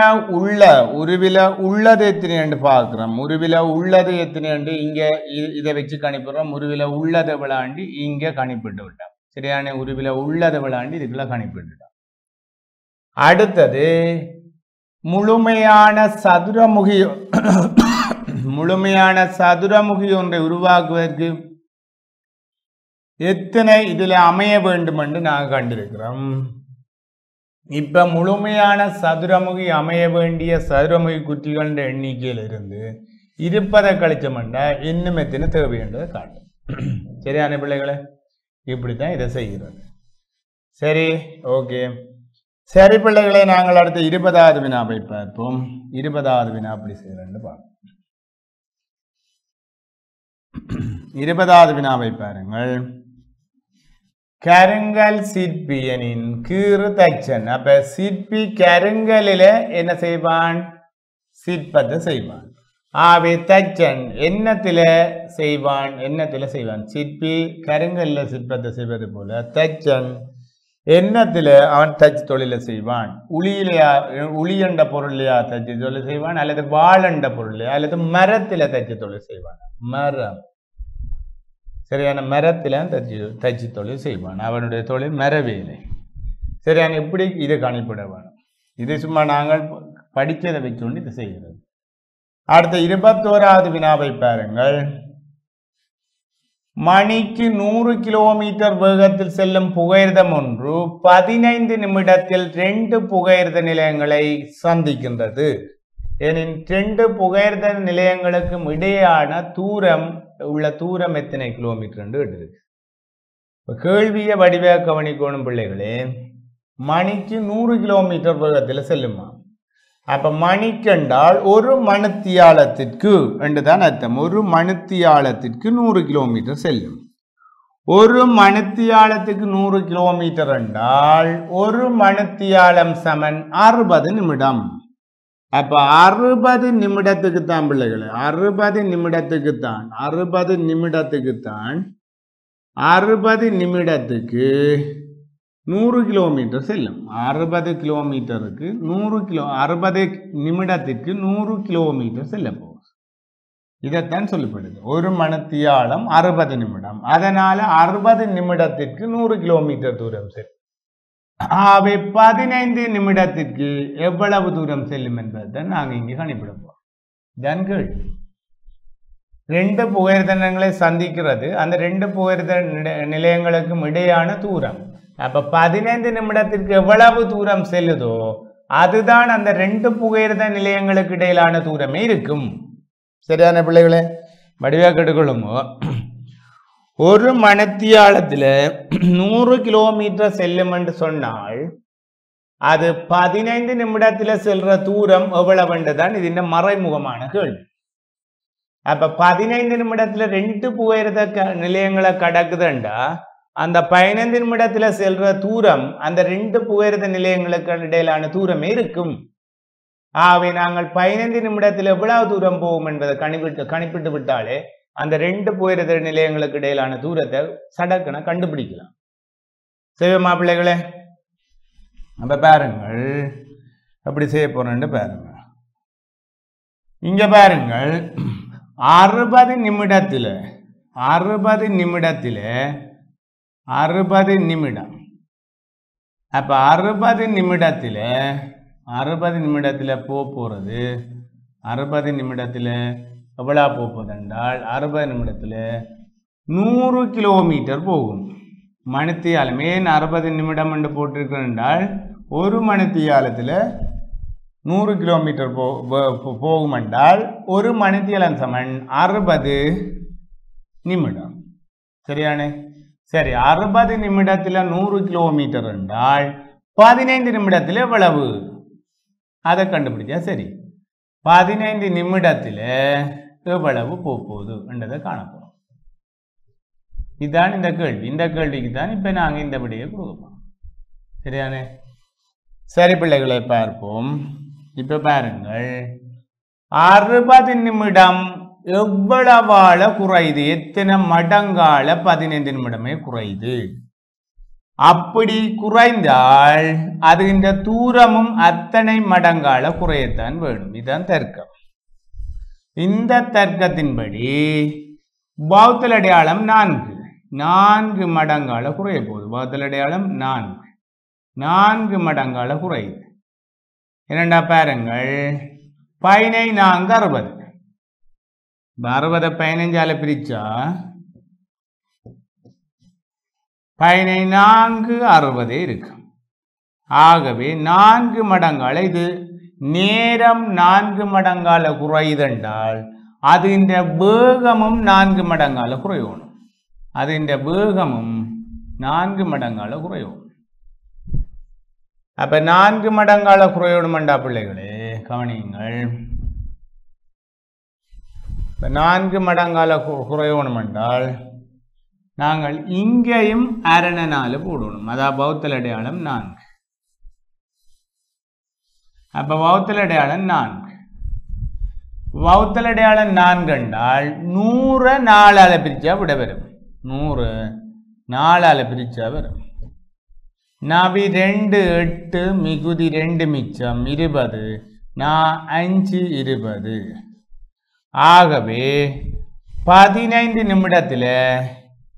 உள்ளது எத்தனை பார்க்கிறோம். உருவில உள்ளது எத்தனை இங்க இதை வச்சு கணிப்பிடுறோம். உருவில உள்ளதை விளாண்டி இங்க கணிப்பிட்டு விட்டோம். சரியான? உருவில உள்ளதை விளாண்டி இதுக்குள்ள கணிப்பிட்டுட்டோம். அடுத்தது முழுமையான சதுரமுகி ஒன்றை உருவாக்குவதற்கு எத்தனை இதுல அமைய வேண்டும் என்று நாங்கள் கண்டிருக்கிறோம். இப்ப முழுமையான சதுரமுகி அமைய வேண்டிய சதுரமுகி குற்றிகள் எண்ணிக்கையிலிருந்து 20 கழிச்சோம்னா இன்னும் எத்தனை தேவை என்றதை காட்டும். சரியான பிள்ளைகளே, இப்படித்தான் இதை செய்கிறது. சரி, ஓகே. சரி பிள்ளைகளை, நாங்கள் அடுத்த 20வது வினாவை பார்ப்போம். 20வது வினா அப்படி செய்யறேன்னு பார்ப்போம். 20வது வினாவை பாருங்கள். கருங்கல் சிற்பியனின் கீறு தச்சன். அப்ப சிற்பி கருங்கலில என்ன செய்வான்? சிற்பத்தை செய்வான். ஆவே தச்சன் என்னத்தில செய்வான்? சிற்பி கருங்கல்ல சிற்பத்தை செய்வது போல தச்சன் என்னத்தில அவன் தச்சு தொழில செய்வான்? உளியண்ட பொருளையா தச்சு தொழில் செய்வான், அல்லது வாழண்ட பொருளையா, அல்லது மரத்தில தச்சு தொழில் செய்வான்? மரம். சரியான? மரத்தில தச்சு தொழில் செய்வான். அவனுடைய தொழில் மரவேலை. சரியான? இப்படி இதை கணிப்பிட வேணும். இது சும்மா நாங்கள் படித்ததை வச்சுக்கொண்டு இது செய்கிறது. அடுத்த 21வது வினாவை பாருங்கள். மணிக்கு 100 கிலோமீட்டர் வேகத்தில் செல்லும் புகையிரதம் ஒன்று 15 நிமிடத்தில் 2 புகையிரத நிலையங்களை சந்திக்கின்றது. எனின் 2 புகையிரத நிலையங்களுக்கும் இடையான தூரம் எத்தனை கிலோமீட்டர் என்று இருக்கு. கேள்வியை வடிவ கவனிக்கணும் பிள்ளைகளே. மணிக்கு 100 கிலோமீட்டர் வேகத்தில் செல்லுமா? அப்ப மணிக்கென்றால் ஒரு மணித்தியாலத்திற்கு என்றுதான் அர்த்தம். ஒரு மணித்தியாலத்திற்கு 100 கிலோமீட்டர் செல்லும். ஒரு மணித்தியாலத்துக்கு 100 கிலோமீட்டர் என்றால் ஒரு மணித்தியாலம் சமன் 60 நிமிடம். அப்ப 60 நிமிடத்துக்கு தான் பிள்ளைகளே, 60 நிமிடத்துக்கு தான் 60 நிமிடத்துக்கு 100 கிலோமீட்டர் செல்லும். 60 கிலோமீட்டருக்கு 60 நிமிடத்திற்கு 100 கிலோமீட்டர் செல்ல போகும். இதைத்தான் சொல்லப்படுது. ஒரு மணித்தியாலம் 60 நிமிடம். அதனால 60 நிமிடத்திற்கு 100 கிலோமீட்டர் தூரம் செல்லும். அவை 15 நிமிடத்திற்கு எவ்வளவு தூரம் செல்லும் என்பதை நாங்கள் இங்கே கணிப்பிட போறோம். தான் கேள்வி. 2 புகையிரதங்களை சந்திக்கிறது, அந்த 2 புகையிரத நிலையங்களுக்கும் இடையான தூரம். அப்ப 15 நிமிடத்திற்கு எவ்வளவு தூரம் செல்லுதோ அதுதான் அந்த ரெண்டு புகையிரத நிலையங்களுக்கு இடையிலான தூரமே இருக்கும். சரியான பிள்ளைகளே, வடிவாக கேட்டுக்கொள்ளுங்க. ஒரு மணித்தியாலத்தில் 100 கிலோமீட்டர் செல்லும் என்று சொன்னால் அது 15 நிமிடத்தில் செல்ற தூரம் எவ்வளவுன்றதான் இது இந்த மறைமுகமான கேள்வி. அப்ப 15 நிமிடத்துல 2 புகையிரத நிலையங்களை கடக்குதுண்டா அந்த 15 நிமிடத்துல செல்ற தூரம் அந்த 2 புகையிரத நிலையங்களுக்கு இடையிலான தூரமே இருக்கும். ஆகவே நாங்கள் 15 நிமிடத்தில் எவ்வளவு தூரம் போகும் என்பதை கணிப்பிட்டு விட்டாலே அந்த 2 புகையிரத நிலையங்களுக்கு இடையிலான தூரத்தை சடக்குன கண்டுபிடிக்கலாம். செய்வோமா பிள்ளைகளே? அப்ப பாருங்கள் அப்படி செய்ய போறேன்னு பாருங்க. இங்க பாருங்கள் 60 நிமிடத்தில் 60 நிமிடம். அப்ப 60 நிமிடத்தில் போறது 60 நிமிடத்தில் எவ்வளவு போகுது என்றால் 60 நிமிடத்தில் 100 கிலோமீட்டர் போகும். மணித்தியாலம் ஏன் 60 நிமிடம் என்று போட்டிருக்கிறேன் என்றால் ஒரு மணித்தியாலத்தில் 100 கிலோமீட்டர் போகும் என்றால் ஒரு மணித்தியாலம் சமன் 60 நிமிடம். சரியானே? சரி, 60 நிமிடத்தில் 100 கிலோமீட்டர் என்றால் 15 நிமிடத்தில் எவ்வளவு அதை கண்டுபிடிச்சா சரி. 15 நிமிடத்தில் எவ்வளவு போகுது என்றதை காணப்போம். இதுதான் இந்த கேள்வி. இந்த கேள்விக்கு தான் இப்ப நாங்கள் இந்த விடையை கொடுப்போம். சரியானே? சரி பிள்ளைகளை பார்ப்போம். இப்ப பாருங்கள் 60 நிமிடம் எவ்வளவால குறையுது, எத்தனை மடங்கால 15 நிமிடமே குறையுது. அப்படி குறைந்தால் அது இந்த தூரமும் அத்தனை மடங்கால குறையத்தான் வேணும். இதுதான் தர்க்கம். இந்த தர்க்கத்தின்படி வகுத்தல் அடையாளம் 4 மடங்கால குறைய போகுது. வகுத்தல் அடையாளம் 4 மடங்கால குறையுது. என்னண்டா பாருங்கள் 15 60 15ஆல பிரிச்சா 15 இருக்கு. ஆகவே 4 மடங்கால இது நேரம் 4 மடங்கால குறையுதென்றால் அது இந்த வேகமும் 4 மடங்கால குறையணும். அது இந்த வேகமும் 4 மடங்கால குறையணும். அப்ப 4 மடங்கால குறையணும்டா பிள்ளைகளே கவனியுங்கள். 4 மடங்கால குறையணும் என்றால் நாங்கள் இங்கேயும் அரண 4 போடணும். அதான் வகுத்தல் அடையாளம் 4. அப்ப வகுத்தல் அடையாளம் 4. வகுத்தல் அடையாளம் 4 என்றால் 100 4ஆல பிரிச்சா விட வரும். 100 4ஆல பிரிச்சா வரும். நவி 2 8 மிகுதி 2 மிச்சம் 20 5 20. ஆகவே 15 நிமிடத்தில்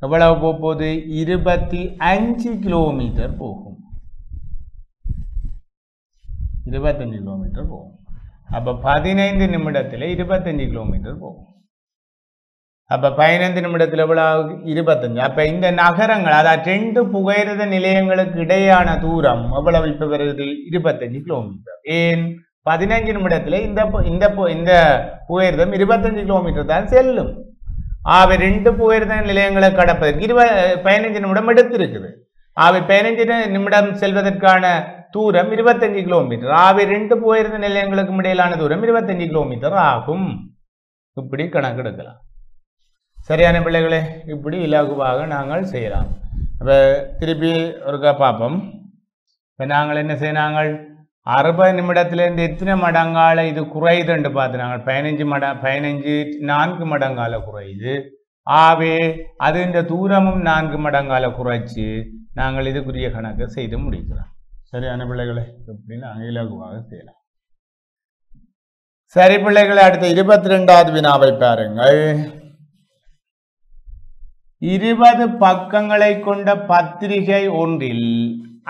எவ்வளவு போகுது? 25 கிலோமீட்டர் போகும். 25 கிலோமீட்டர் போகும். அப்ப 15 நிமிடத்தில் 25 கிலோமீட்டர் போகும். அப்ப 15 நிமிடத்தில் எவ்வளவு? 25. அப்ப இந்த நகரங்கள் அதாவது 2 புகையிரத நிலையங்களுக்கு இடையான தூரம் எவ்வளவு இப்ப வருது? 25 கிலோமீட்டர். ஏன் 15 நிமிடத்தில் இந்த புகையிரதம் 25 கிலோமீட்டர் தான் செல்லும். ஆகவே 2 புகையிரத நிலையங்களை கடப்பதற்கு 15 நிமிடம் எடுத்திருக்குது. ஆகவே 15 நிமிடம் செல்வதற்கான தூரம் 25 கிலோமீட்டர். ஆகவே 2 புகையிரத நிலையங்களுக்கு இடையிலான தூரம் 25 கிலோமீட்டர் ஆகும். இப்படி கணக்கெடுக்கலாம். சரியான பிள்ளைகளே? இப்படி இலகுவாக நாங்கள் செய்யலாம். அப்ப திருப்பி ஒருக்கா பார்ப்போம். இப்ப நாங்கள் என்ன செய்யறாங்க? 60 நிமிடத்திலிருந்து எத்தனை மடங்கால இது குறையுதுன்னு பார்த்து நாங்கள் 15 4 மடங்கால குறையுது. ஆகவே அது இந்த தூரமும் 4 மடங்கால குறைச்சு நாங்கள் இதுக்குரிய கணக்கை செய்து முடிக்கிறோம். சரியான பிள்ளைகளை? இப்படி நாங்கள் இலகுவாக செய்யலாம். சரி பிள்ளைகளை, அடுத்த 22வது வினாவை பாருங்கள். 20 பக்கங்களை கொண்ட பத்திரிகை ஒன்றில்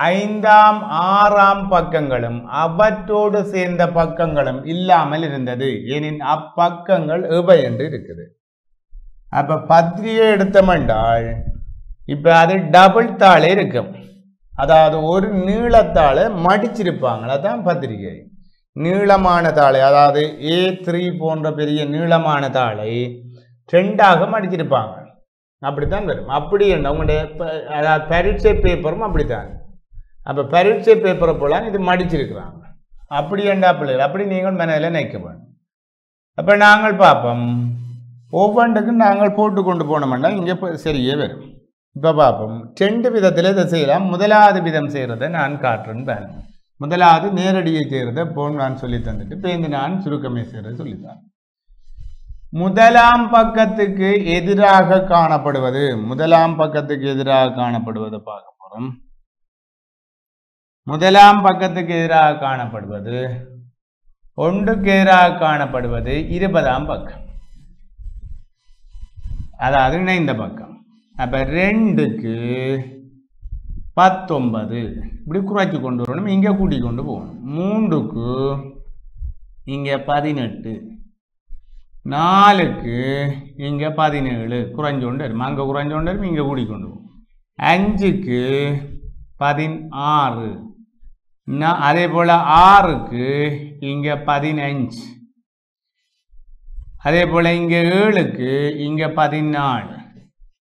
5ஆம் 6ஆம் பக்கங்களும் அவற்றோடு சேர்ந்த பக்கங்களும் இல்லாமல் இருந்தது. ஏனின் அப்பக்கங்கள் எவை என்று இருக்குது. அப்ப பத்திரிகை எடுத்தோம் என்றால் இப்ப அது டபுள் தாளே இருக்கும். அதாவது ஒரு நீளத்தாளை மடிச்சிருப்பாங்க, அதான் பத்திரிகை. நீளமான தாளை, அதாவது A3 போன்ற பெரிய நீளமான தாளை 2ஆக மடிச்சிருப்பாங்க. அப்படித்தான் வரும். அப்படி என்ன உங்களுடைய அதாவது பரீட்சை பேப்பரும் அப்படித்தான். அப்போ பரீட்சை பேப்பரை போல இது மடிச்சிருக்கிறாங்க. அப்படி என்றா பிள்ளைகள் அப்படி நீங்கள் மனதில் நினைக்க வேண்டும். அப்போ நாங்கள் பார்ப்போம், ஒவ்வொன்றுக்கும் நாங்கள் போட்டு கொண்டு போனோம்னா இங்கே சரியே வரும். இப்போ பார்ப்போம், 2 விதத்தில் இதை செய்யலாம். முதலாவது விதம் செய்கிறத நான் காட்டுறேன்னு பாருங்க. முதலாவது நேரடியை செய்கிறத போன் நான் சொல்லி தந்துட்டு பேருந்து நான் சுருக்கமே செய்கிறத சொல்லித்தரேன். முதலாம் பக்கத்துக்கு எதிராக காணப்படுவது, முதலாம் பக்கத்துக்கு எதிராக காணப்படுவதை பார்க்க போறோம். முதலாம் பக்கத்துக்கு எதிராக காணப்படுவது, ஒன்றுக்கு எதிராக காணப்படுவது 20ஆம் பக்கம், அதாவது இணைந்த பக்கம். அப்ப 2க்கு 19 இப்படி குறைச்சி கொண்டு வரணும், இங்க கூட்டி கொண்டு போகணும். 3க்கு இங்க 18, 4க்கு இங்க 17 குறைஞ்சோண்டு வரும், அங்க குறைஞ்சோண்டு வரும், இங்க கூட்டி கொண்டு போகும். 5க்கு 16, அதே போல 6க்கு இங்க 15, அதே போல இங்க 7க்கு இங்க 14,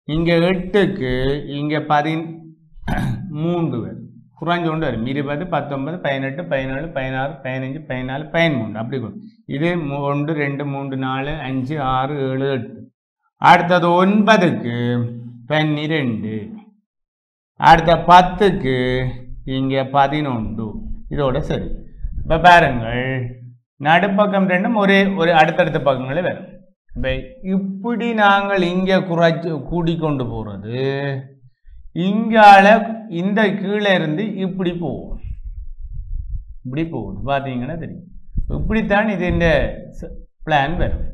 இங்க 8க்கு இங்க 13 வரும், குறைஞ்சோண்டு வரும். 20, 19, 18, 17, 16, 15, 14, 13 அப்படி இது 1, 2, 3, 4, 5, 6, 7, 8. அடுத்தது 9க்கு 12, அடுத்த 10க்கு இங்க 11. இதோட சரி. இப்ப பாருங்கள், நடுப்பக்கம் 2 ஒரு அடுத்தடுத்த பக்கங்களே வரும். இப்படி நாங்கள் இங்க குறைச்சு கூடிக்கொண்டு போறது, இங்கால இந்த கீழே இருந்து இப்படி போவோம், இப்படி போகுது பார்த்தீங்கன்னா தெரியும். இப்படித்தான் இது இந்த பிளான் வரும்.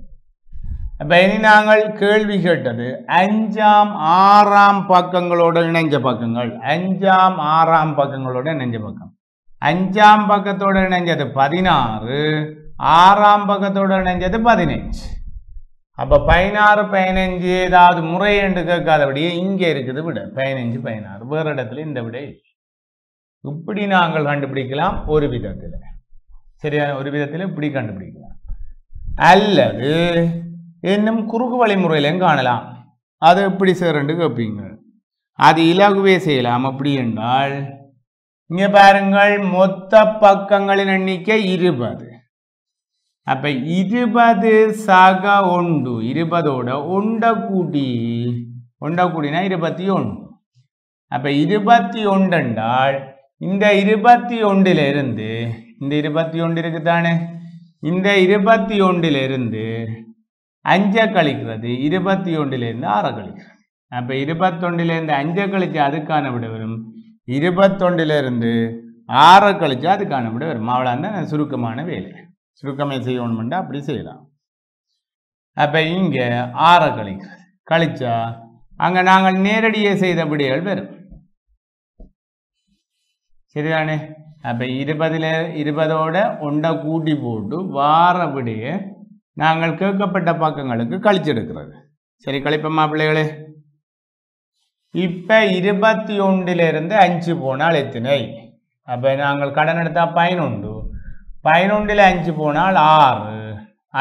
அப்ப இனி நாங்கள் கேள்வி கேட்டது 5ஆம் 6ஆம் பக்கங்களோட இணைஞ்ச பக்கங்கள், 5ஆம் 6ஆம் பக்கங்களோட இணைஞ்ச பக்கம். 5ஆம் பக்கத்தோட இணைஞ்சது 16, 6ஆம் பக்கத்தோட இணைஞ்சது 15. அப்ப 16, 15 ஏதாவது முறை என்று கேட்காதபடியே இங்கே இருக்குது விட 15, 16 வேற இடத்துல இந்த விட. இப்படி நாங்கள் கண்டுபிடிக்கலாம் ஒரு விதத்தில், சரியான ஒரு விதத்தில் இப்படி கண்டுபிடிக்கலாம். அல்லது இன்னும் குறுக்கு வழிமுறையிலும் காணலாம். அது எப்படி சேரண்டு கேட்பீங்க, அது இலகுவே செய்யலாம். அப்படி என்றால் இங்க பாருங்கள், மொத்த பக்கங்களின் எண்ணிக்கை 20. அப்ப 20 சக 1, 20ஓட ஒண்ட கூட்டினா 21. அப்ப 21 என்றால் இந்த 21 இருந்து இந்த 21 இருக்குதானே, இந்த 21 இருந்து 5 கழிக்கிறது, 21 இருந்து 6 கழிக்கிறது. அப்ப 21 இருந்து 5 கழிச்சு அதுக்கான விட வரும், 21 இருந்து 6 கழிச்சு அதுக்கான விட வரும். அவ்வளவுதான் சுருக்கமான வேலை. சுருக்கமே செய்யணும்னா அப்படி செய்யலாம். அப்ப இங்க 6 கழிக்கிறது, கழிச்சா அங்க நாங்கள் நேரடியே செய்த விடைகள் வரும், சரிதானே. அப்ப 20ஓட ஒண்ட கூட்டி போட்டு வார விடைய நாங்கள் கேட்கப்பட்ட பக்கங்களுக்கு கழிச்செடுக்கிறது. சரி, கழிப்போமா பிள்ளைகளே? இப்ப 21 இருந்து 5 போனால் எத்தனை? அப்ப நாங்கள் கடன் எடுத்தா 11, 11 5 போனால் 6,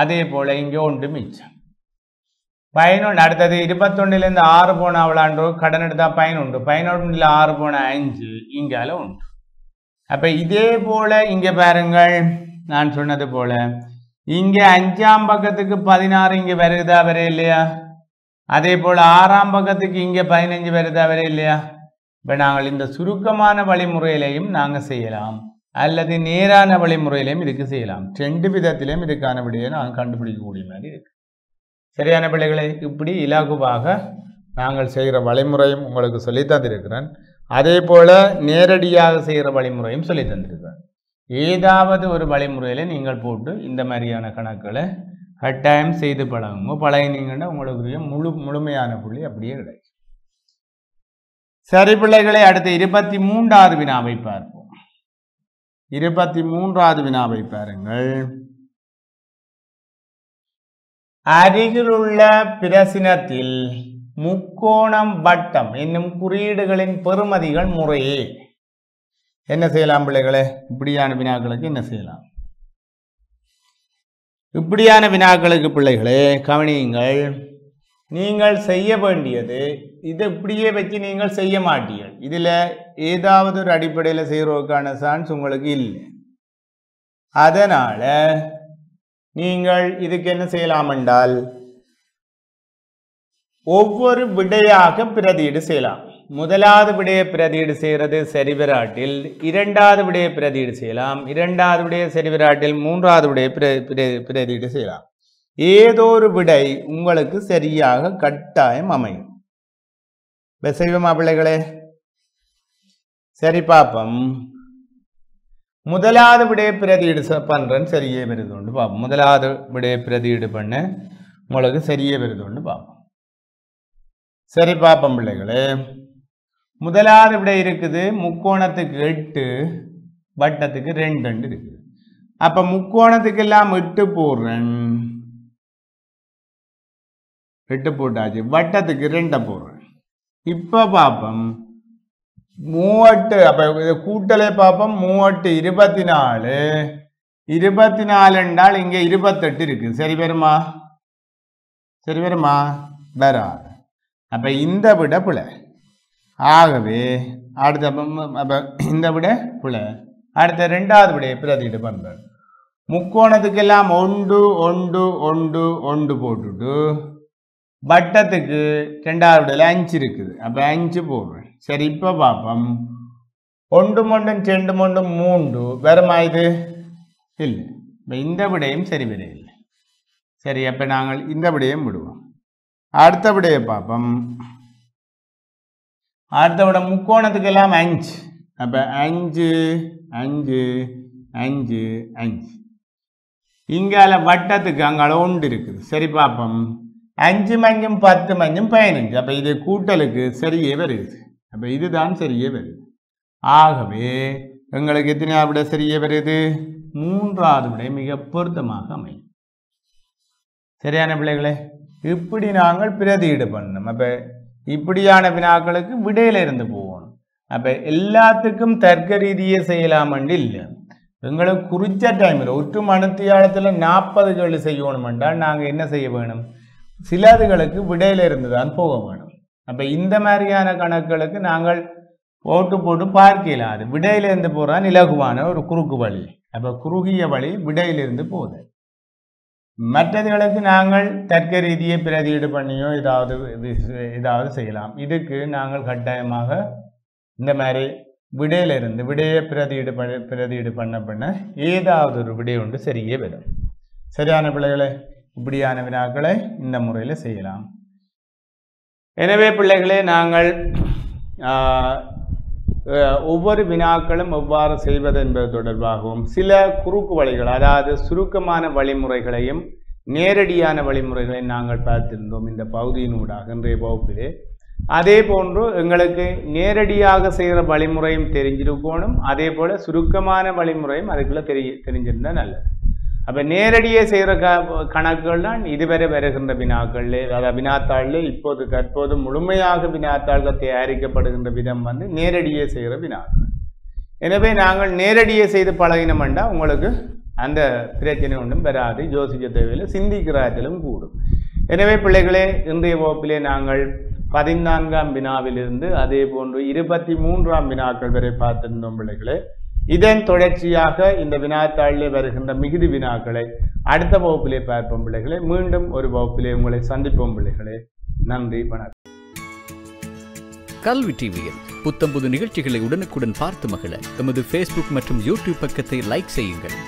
அதே போல இங்க 1 மிச்சம் 11. அடுத்தது 21 இருந்து 6 போனா அவ்வளாண்டோ, கடன் எடுத்தா 11, 11 6 போனா 5, இங்கால 1. அப்ப இதே போல இங்க பாருங்கள், நான் சொன்னது போல இங்க 5ஆம் பக்கத்துக்கு 16 இங்க வருதா வர இல்லையா? அதே போல 6ஆம் பக்கத்துக்கு இங்க 15 வருதா வர இல்லையா? இப்ப நாங்கள் இந்த சுருக்கமான வழிமுறையிலையும் நாங்க செய்யலாம், அல்லது நேரான வழிமுறையிலையும் இதுக்கு செய்யலாம். 2 விதத்திலையும் இதுக்கான விடையை நாங்கள் கண்டுபிடிக்கக்கூடிய மாதிரி இருக்கு. சரியான பிள்ளைகளை, இப்படி இலகுவாக நாங்கள் செய்கிற வழிமுறையும் உங்களுக்கு சொல்லி தந்திருக்கிறேன். அதே போல நேரடியாக செய்கிற வழிமுறையும் சொல்லி தந்திருக்கிறேன். ஏதாவது ஒரு வழிமுறையில நீங்கள் போட்டு இந்த மாதிரியான கணக்குகளை கட்டாயம் செய்து பழகினீங்கன்னா உங்களுக்கு முழுமையான புள்ளி அப்படியே கிடைக்கும். சரி பிள்ளைகளை, அடுத்து 23வது வினாவை பார்ப்போம். 23வது வினாவை பாருங்கள். அருகிலுள்ள பிரசினத்தில் முக்கோணம் வட்டம் என்னும் குறியீடுகளின் பெறுமதிகள் முறையே என்ன செய்யலாம் பிள்ளைகளே? இப்படியான வினாக்களுக்கு என்ன செய்யலாம்? இப்படியான வினாக்களுக்கு பிள்ளைகளே கவனியுங்கள். நீங்கள் செய்ய வேண்டியது இதை இப்படியே வச்சு நீங்கள் செய்ய மாட்டீர்கள். இதில் ஏதாவது ஒரு அடிப்படையில் செய்கிறதுக்கான சான்ஸ் உங்களுக்கு இல்லை. அதனால் நீங்கள் இதுக்கு என்ன செய்யலாம் என்றால் ஒவ்வொரு விடையாக பிரதியீடு செய்யலாம். முதலாவது விடையை பிரதியீடு செய்கிறது சரிவராட்டில் இரண்டாவது விடையை பிரதியீடு செய்யலாம். இரண்டாவது விடையை சரிவராட்டில் மூன்றாவது விடையை பிரதியீடு செய்யலாம். ஏதோ ஒரு விடை உங்களுக்கு சரியாக கட்டாயம் அமையும். செய்வோமா பிள்ளைகளே? சரி பாப்போம். முதலாவது விடையை பிரதியீடு பண்றேன்னு சரியே வருது உண்டு பார்ப்போம். முதலாவது விடையை பிரதியீடு பண்ண உங்களுக்கு சரியே வருது உண்டு பார்ப்போம். சரி பார்ப்போம் பிள்ளைகளே. முதலாவது விடை இருக்குது முக்கோணத்துக்கு 8 வட்டத்துக்கு 2 இருக்குது. அப்ப முக்கோணத்துக்கு எல்லாம் 8 போடுறேன். 8 போட்டாச்சு. வட்டத்துக்கு 2 போடுறேன். இப்ப பார்ப்போம் 38. அப்ப கூட்டலே பார்ப்போம். 38 24 24 என்றால் இங்க 28 இருக்கு. சரி வருமா? சரி வருமா? வராது. அப்ப இந்த விட பிழை. ஆகவே அடுத்த இந்த விட பிழை. அடுத்த ரெண்டாவது விடையை பிரதியீடு பண்றேன். முக்கோணத்துக்கெல்லாம் 1 1 1 1 போட்டுட்டு வட்டத்துக்கு ரெண்டாவது விடையில 5 இருக்குது. அப்ப 5 போடுறேன். சரி இப்ப பார்ப்போம். 1 1 2 1 3 வருமா? இது இல்லை. இந்த விடையும் சரி விடை இல்லை. சரி அப்ப நாங்கள் இந்த விடையும் விடுவோம். அடுத்த விடையை பார்ப்போம். அடுத்த விட முக்கோணத்துக்கெல்லாம் 5. அப்ப 5 5 5 5. இங்கால வட்டத்துக்கு அங்கால 1 இருக்குது. சரி பார்ப்போம். 5 மஞ்சும் 10 மஞ்சும் 15. அப்ப இது கூட்டலுக்கு சரியே வருது. அப்ப இதுதான் சரியே வருது. ஆகவே எங்களுக்கு எத்தனையாவது விட சரியே வருது? மூன்றாவது விடை மிக பொருத்தமாக அமையும். சரியான பிள்ளைகளே? இப்படி நாங்கள் பிரதியீடு பண்ணணும். அப்ப இப்படியான வினாக்களுக்கு விடையில இருந்து போகணும். அப்ப எல்லாத்துக்கும் தர்க்க ரீதியே செய்யலாமண்டு இல்லை. எங்களுக்கு குறிச்ச டைமில் ஒற்று மணித்தியாலத்தில் 40 கேள்வி செய்யணும் என்றால் நாங்கள் என்ன செய்ய வேணும்? சிலதுகளுக்கு விடையில இருந்து தான் போக வேணும். அப்ப இந்த மாதிரியான கணக்குகளுக்கு நாங்கள் போட்டு பார்க்கலாம். அது விடையில இருந்து போறான் இலகுவான ஒரு குறுக்கு வழி. அப்ப குறுகிய வழி விடையிலிருந்து போகுது. மற்றதுகளுக்கு நாங்கள் தர்க்க ரீதியை பிரதியீடு பண்ணியோ ஏதாவது செய்யலாம். இதுக்கு நாங்கள் கட்டாயமாக இந்த மாதிரி விடையிலிருந்து விடையை பிரதியீடு பண்ண ஏதாவது ஒரு விடை ஒன்று சரியே வரும். சரியான பிள்ளைகளை இப்படியான வினாக்களை இந்த முறையில் செய்யலாம். எனவே பிள்ளைகளே நாங்கள் ஒவ்வொரு வினாக்களும் எவ்வாறு செய்வது என்பது தொடர்பாகவும் சில குறுக்கு வழிகள் அதாவது சுருக்கமான வழிமுறைகளையும் நேரடியான வழிமுறைகளையும் நாங்கள் பார்த்திருந்தோம் இந்த பகுதியினூடாக இன்றைய வகுப்பிலே. அதே போன்று எங்களுக்கு நேரடியாக செய்கிற வழிமுறையும் தெரிஞ்சிருக்கணும். அதே போல சுருக்கமான வழிமுறையும் அதுக்குள்ள தெரிஞ்சிருந்தா நல்லது. அப்ப நேரடியே செய்கிற கணக்குகள் தான் இதுவரை வருகின்ற வினாக்கள். அதாவது வினாத்தாள்ல தற்போது முழுமையாக வினாத்தாள்கள் தயாரிக்கப்படுகின்ற விதம் நேரடியே செய்கிற வினாக்கள். எனவே நாங்கள் நேரடியே செய்து பழகினோம்னா உங்களுக்கு அந்த பிரச்சனை ஒன்றும் வராது. யோசிக்க தேவையில்லை, சிந்திக்கிறாத்திலும் கூடும். எனவே பிள்ளைகளே இன்றைய வகுப்பிலே நாங்கள் 14ஆம் வினாவிலிருந்து அதே போன்று 23ஆம் வினாக்கள் வரை பார்த்திருந்தோம் பிள்ளைகளே. இதன் தொடர்ச்சியாக இந்த வினாத்தாளிலே வருகின்ற மிகுதி வினாக்களை அடுத்த வகுப்பிலே பார்ப்போம் பிள்ளைகளே. மீண்டும் ஒரு வகுப்பிலே உங்களை சந்திப்போம் பிள்ளைகளே. நன்றி, வணக்கம். கல்வி டிவியில் புத்தம்புது நிகழ்ச்சிகளை உடனுக்குடன் பார்த்து மகிழ எமது Facebook மற்றும் YouTube பக்கத்தை லைக் செய்யுங்கள்.